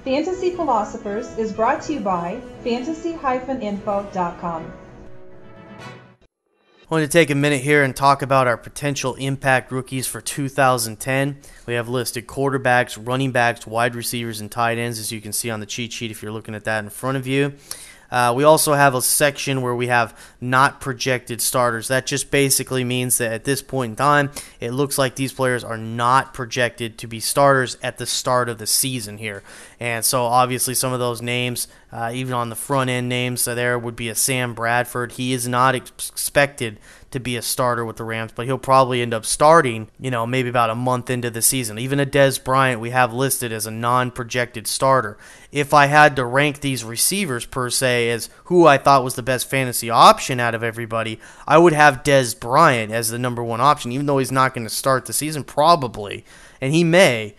Fantasy Philosophers is brought to you by fantasy-info.com. I want to take a minute here and talk about our potential impact rookies for 2010. We have listed quarterbacks, running backs, wide receivers, and tight ends, as you can see on the cheat sheet if you're looking at that in front of you. We also have a section where we have not projected starters. That just basically means that at this point in time, it looks like these players are not projected to be starters at the start of the season here. And so obviously some of those names, even on the front end names, there would be a Sam Bradford. He is not expected to be a starter with the Rams, but he'll probably end up starting, maybe about a month into the season. Even a Dez Bryant we have listed as a non-projected starter. If I had to rank these receivers per se as who I thought was the best fantasy option out of everybody, I would have Dez Bryant as the number one option, even though he's not going to start the season, probably. And he may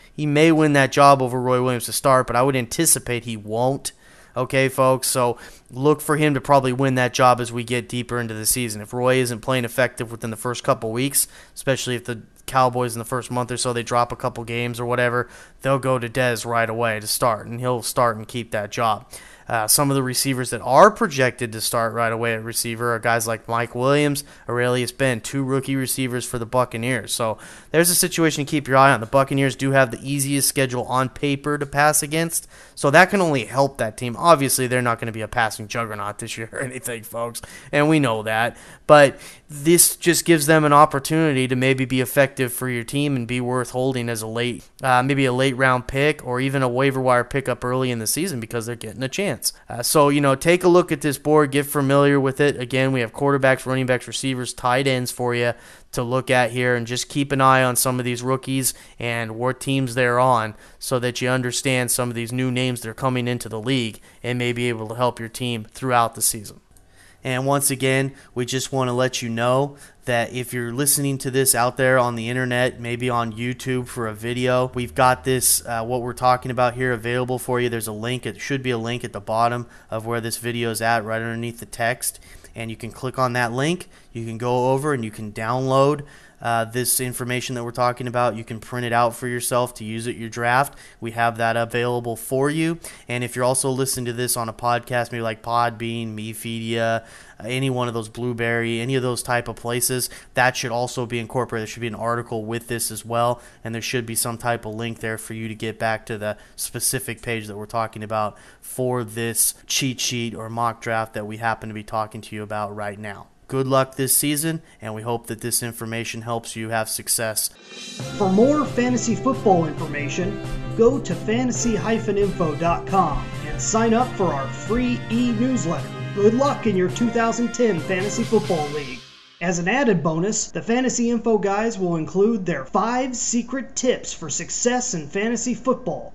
win that job over Roy Williams to start, but I would anticipate he won't. Okay, folks, so look for him to probably win that job as we get deeper into the season. If Roy isn't playing effective within the first couple weeks, especially if the Cowboys in the first month or so, they drop a couple games or whatever, they'll go to Dez right away to start, and he'll start and keep that job. Some of the receivers that are projected to start right away at receiver are guys like Mike Williams, Aurelius Ben, two rookie receivers for the Buccaneers. So there's a situation to keep your eye on. The Buccaneers do have the easiest schedule on paper to pass against, so that can only help that team. Obviously, they're not going to be a passing juggernaut this year or anything, folks, and we know that. But this just gives them an opportunity to maybe be effective for your team and be worth holding as maybe a late round pick or even a waiver wire pickup early in the season because they're getting a chance. So take a look at this board, get familiar with it. Again, we have quarterbacks, running backs, receivers, tight ends for you to look at here, and just keep an eye on some of these rookies and what teams they're on so that you understand some of these new names that are coming into the league and may be able to help your team throughout the season. And once again, we just want to let you know that if you're listening to this out there on the internet, maybe on YouTube for a video, we've got this, what we're talking about here, available for you. There's a link. It should be a link at the bottom of where this video is at, right underneath the text. And you can click on that link. You can go over and you can download this information that we're talking about. You can print it out for yourself to use at your draft. We have that available for you. And if you're also listening to this on a podcast, maybe like Podbean, Media, any one of those, Blueberry, any of those type of places, that should also be incorporated. There should be an article with this as well, and there should be some type of link there for you to get back to the specific page that we're talking about for this cheat sheet or mock draft that we happen to be talking to you about right now. Good luck this season, and we hope that this information helps you have success. For more fantasy football information, go to fantasy-info.com and sign up for our free e-newsletter. Good luck in your 2010 Fantasy Football League. As an added bonus, the Fantasy Info guys will include their 5 secret tips for success in fantasy football.